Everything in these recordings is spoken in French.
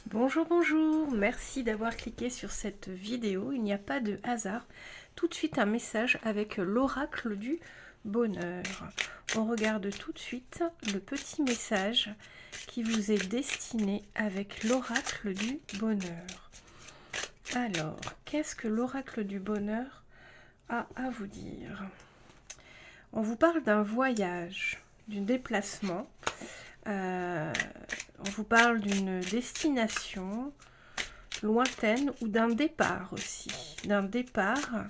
Bonjour, bonjour, merci d'avoir cliqué sur cette vidéo, il n'y a pas de hasard. Tout de suite un message avec l'oracle du bonheur. On regarde tout de suite le petit message qui vous est destiné avec l'oracle du bonheur. Alors, qu'est-ce que l'oracle du bonheur a à vous dire? On vous parle d'un voyage, d'un déplacement, on vous parle d'une destination lointaine ou d'un départ aussi, d'un départ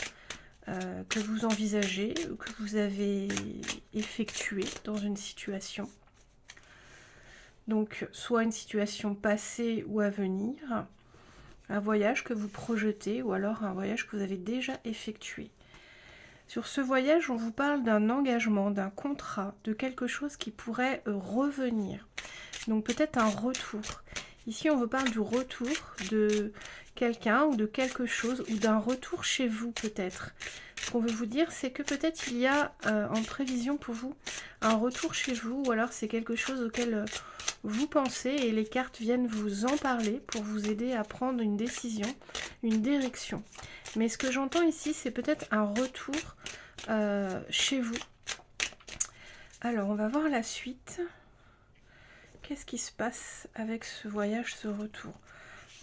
que vous envisagez ou que vous avez effectué dans une situation. Donc soit une situation passée ou à venir, un voyage que vous projetez ou alors un voyage que vous avez déjà effectué. Sur ce voyage, on vous parle d'un engagement, d'un contrat, de quelque chose qui pourrait revenir. Donc peut-être un retour. Ici, on vous parle du retour de quelqu'un ou de quelque chose ou d'un retour chez vous peut-être. Ce qu'on veut vous dire, c'est que peut-être il y a en prévision pour vous un retour chez vous ou alors c'est quelque chose auquel vous pensez et les cartes viennent vous en parler pour vous aider à prendre une décision, une direction. Mais ce que j'entends ici, c'est peut-être un retour chez vous. Alors, on va voir la suite. Qu'est-ce qui se passe avec ce voyage, ce retour?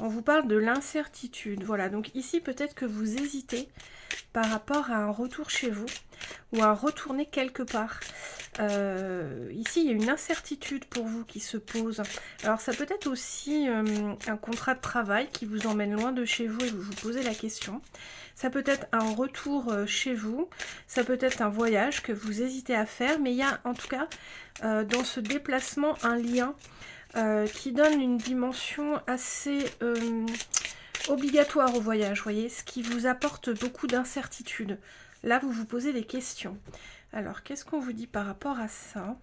On vous parle de l'incertitude. Voilà, donc ici, peut-être que vous hésitez par rapport à un retour chez vous ou à retourner quelque part. Ici, il y a une incertitude pour vous qui se pose. Alors, ça peut être aussi un contrat de travail qui vous emmène loin de chez vous et vous vous posez la question. Ça peut être un retour chez vous. Ça peut être un voyage que vous hésitez à faire. Mais il y a en tout cas dans ce déplacement un lien qui donne une dimension assez obligatoire au voyage, voyez, ce qui vous apporte beaucoup d'incertitude. Là, vous vous posez des questions. Alors, qu'est-ce qu'on vous dit par rapport à ça?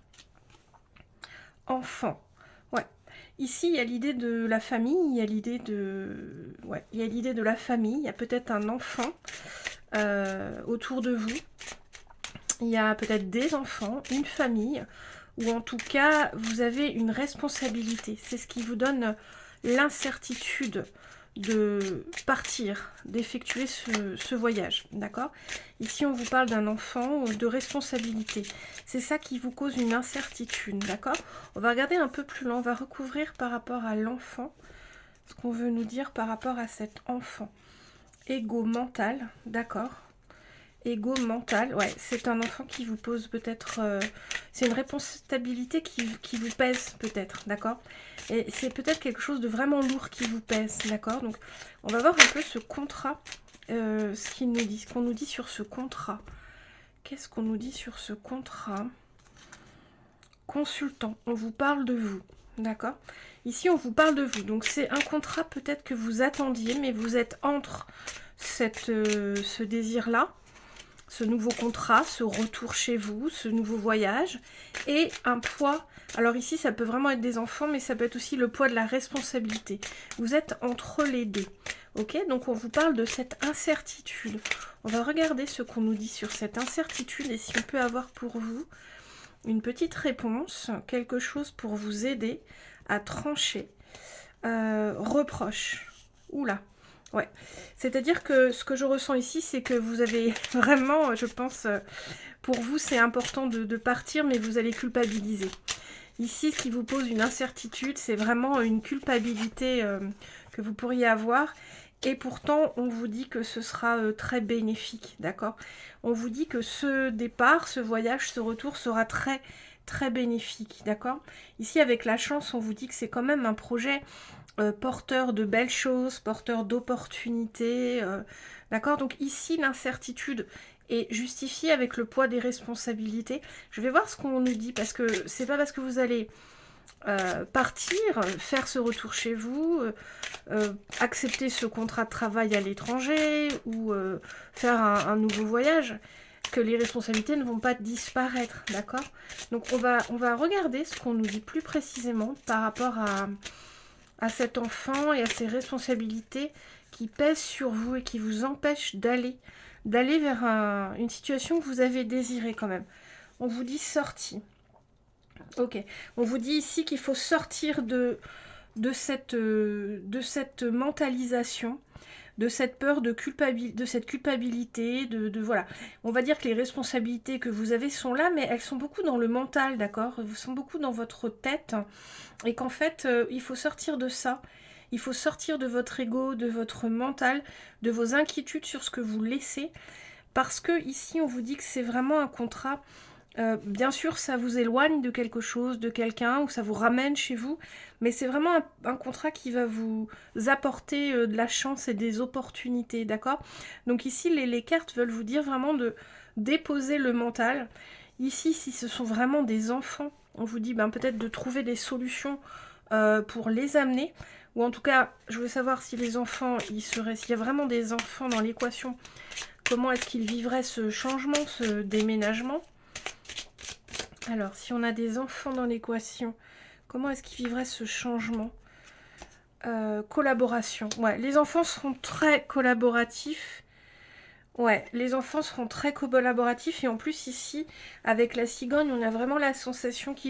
Enfant. Ouais. Ici, il y a l'idée de la famille, il y a l'idée de... Ouais, il y a l'idée de la famille, il y a peut-être un enfant autour de vous. Il y a peut-être des enfants, une famille, ou en tout cas, vous avez une responsabilité. C'est ce qui vous donne l'incertitude de partir, d'effectuer ce voyage, d'accord? Ici, on vous parle d'un enfant, de responsabilité. C'est ça qui vous cause une incertitude, d'accord? On va regarder un peu plus loin, on va recouvrir par rapport à l'enfant, ce qu'on veut nous dire par rapport à cet enfant. Ego mental, d'accord? Ego mental, ouais, c'est un enfant qui vous pose peut-être... c'est une responsabilité qui vous pèse peut-être, d'accord? Et c'est peut-être quelque chose de vraiment lourd qui vous pèse, d'accord? Donc, on va voir un peu ce contrat, ce qu'on nous dit sur ce contrat. Qu'est-ce qu'on nous dit sur ce contrat? Consultant, on vous parle de vous, d'accord? Ici, on vous parle de vous, donc c'est un contrat peut-être que vous attendiez, mais vous êtes entre ce désir-là, ce nouveau contrat, ce retour chez vous, ce nouveau voyage, et un poids. Alors ici, ça peut vraiment être des enfants, mais ça peut être aussi le poids de la responsabilité. Vous êtes entre les deux. Ok, donc on vous parle de cette incertitude. On va regarder ce qu'on nous dit sur cette incertitude et si on peut avoir pour vous une petite réponse, quelque chose pour vous aider à trancher. Reproche. Oula. Ouais. C'est-à-dire que ce que je ressens ici, c'est que vous avez vraiment, je pense, pour vous, c'est important de partir, mais vous allez culpabiliser. Ici, ce qui vous pose une incertitude, c'est vraiment une culpabilité que vous pourriez avoir. Et pourtant, on vous dit que ce sera très bénéfique, d'accord? On vous dit que ce départ, ce voyage, ce retour sera très, très bénéfique, d'accord? Ici, avec la chance, on vous dit que c'est quand même un projet porteur de belles choses, porteur d'opportunités, d'accord? Donc ici, l'incertitude est justifiée avec le poids des responsabilités. Je vais voir ce qu'on nous dit, parce que c'est pas parce que vous allez partir, faire ce retour chez vous, accepter ce contrat de travail à l'étranger ou faire un nouveau voyage, que les responsabilités ne vont pas disparaître, d'accord? Donc on va regarder ce qu'on nous dit plus précisément par rapport à cet enfant et à ses responsabilités qui pèsent sur vous et qui vous empêchent d'aller vers une situation que vous avez désirée quand même. On vous dit sortie. Ok. On vous dit ici qu'il faut sortir de cette mentalisation, de cette peur de cette culpabilité, voilà. On va dire que les responsabilités que vous avez sont là, mais elles sont beaucoup dans le mental, d'accord? Elles sont beaucoup dans votre tête, et qu'en fait, il faut sortir de ça. Il faut sortir de votre ego, de votre mental, de vos inquiétudes sur ce que vous laissez, parce que ici, on vous dit que c'est vraiment un contrat. Bien sûr, ça vous éloigne de quelque chose, de quelqu'un, ou ça vous ramène chez vous, mais c'est vraiment un contrat qui va vous apporter de la chance et des opportunités, d'accord? Donc ici, les cartes veulent vous dire vraiment de déposer le mental. Ici, si ce sont vraiment des enfants, on vous dit peut-être de trouver des solutions pour les amener, ou en tout cas, je veux savoir si les enfants, s'il y a vraiment des enfants dans l'équation, comment est-ce qu'ils vivraient ce changement, ce déménagement? Alors, si on a des enfants dans l'équation, comment est-ce qu'ils vivraient ce changement? Collaboration. Ouais, les enfants seront très collaboratifs. Ouais, les enfants seront très collaboratifs. Et en plus, ici, avec la cigogne, on a vraiment la sensation que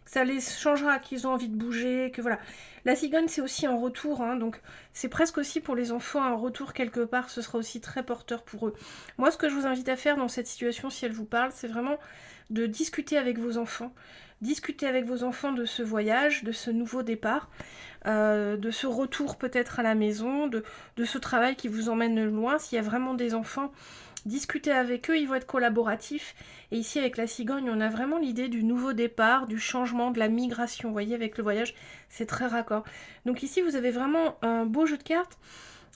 ça les changera, qu'ils ont envie de bouger, que voilà. La cigogne, c'est aussi un retour, hein, donc c'est presque aussi pour les enfants un retour quelque part, ce sera aussi très porteur pour eux. Moi, ce que je vous invite à faire dans cette situation, si elle vous parle, c'est vraiment de discuter avec vos enfants. Discuter avec vos enfants de ce voyage, de ce nouveau départ, de ce retour peut-être à la maison, de ce travail qui vous emmène loin. S'il y a vraiment des enfants, discutez avec eux, ils vont être collaboratifs. Et ici, avec la cigogne, on a vraiment l'idée du nouveau départ, du changement, de la migration. Vous voyez, avec le voyage, c'est très raccord. Donc ici, vous avez vraiment un beau jeu de cartes.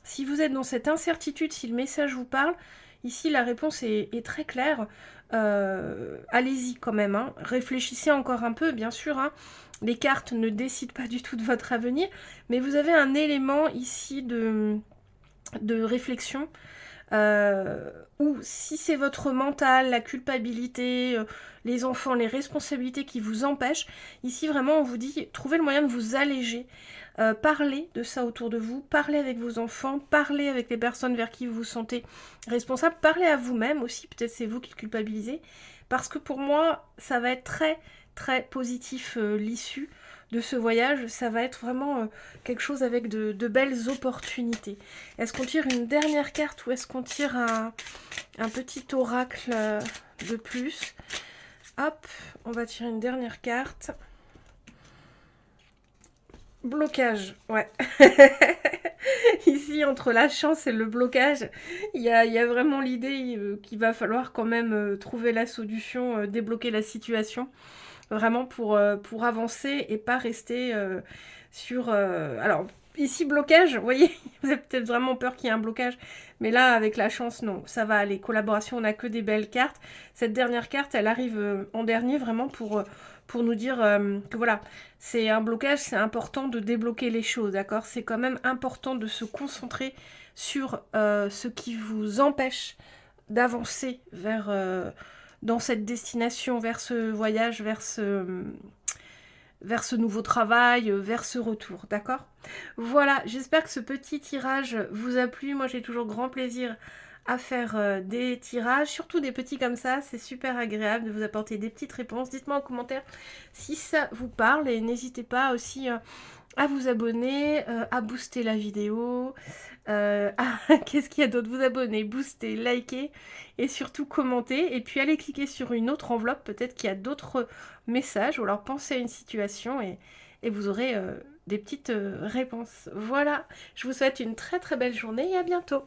Si vous êtes dans cette incertitude, si le message vous parle, ici, la réponse est très claire. Allez-y quand même, hein. Réfléchissez encore un peu, bien sûr, hein. Les cartes ne décident pas du tout de votre avenir, mais vous avez un élément ici de réflexion, ou si c'est votre mental, la culpabilité, les enfants, les responsabilités qui vous empêchent, ici vraiment on vous dit, trouvez le moyen de vous alléger, parlez de ça autour de vous, parlez avec vos enfants, parlez avec les personnes vers qui vous vous sentez responsable, parlez à vous-même aussi, peut-être c'est vous qui culpabilisez, parce que pour moi ça va être très très positif l'issue de ce voyage, ça va être vraiment quelque chose avec de belles opportunités. Est-ce qu'on tire une dernière carte ou est-ce qu'on tire un petit oracle de plus? Hop, on va tirer une dernière carte. Blocage, ouais. Ici, entre la chance et le blocage, il y a vraiment l'idée qu'il va falloir quand même trouver la solution, débloquer la situation. Vraiment pour avancer et pas rester sur... Alors, ici, blocage, vous voyez, vous avez peut-être vraiment peur qu'il y ait un blocage, mais là, avec la chance, non, ça va aller. Collaboration, on n'a que des belles cartes. Cette dernière carte, elle arrive en dernier, vraiment pour nous dire que voilà, c'est un blocage, c'est important de débloquer les choses, d'accord? C'est quand même important de se concentrer sur ce qui vous empêche d'avancer vers... dans cette destination, vers ce voyage, vers ce nouveau travail, vers ce retour, d'accord? Voilà, j'espère que ce petit tirage vous a plu. Moi, j'ai toujours grand plaisir à faire des tirages, surtout des petits comme ça. C'est super agréable de vous apporter des petites réponses. Dites-moi en commentaire si ça vous parle et n'hésitez pas aussi à vous abonner, à booster la vidéo, qu'est-ce qu'il y a d'autre? Vous abonner, booster, liker et surtout commenter. Et puis allez cliquer sur une autre enveloppe, peut-être qu'il y a d'autres messages ou alors pensez à une situation et vous aurez des petites réponses. Voilà, je vous souhaite une très très belle journée et à bientôt.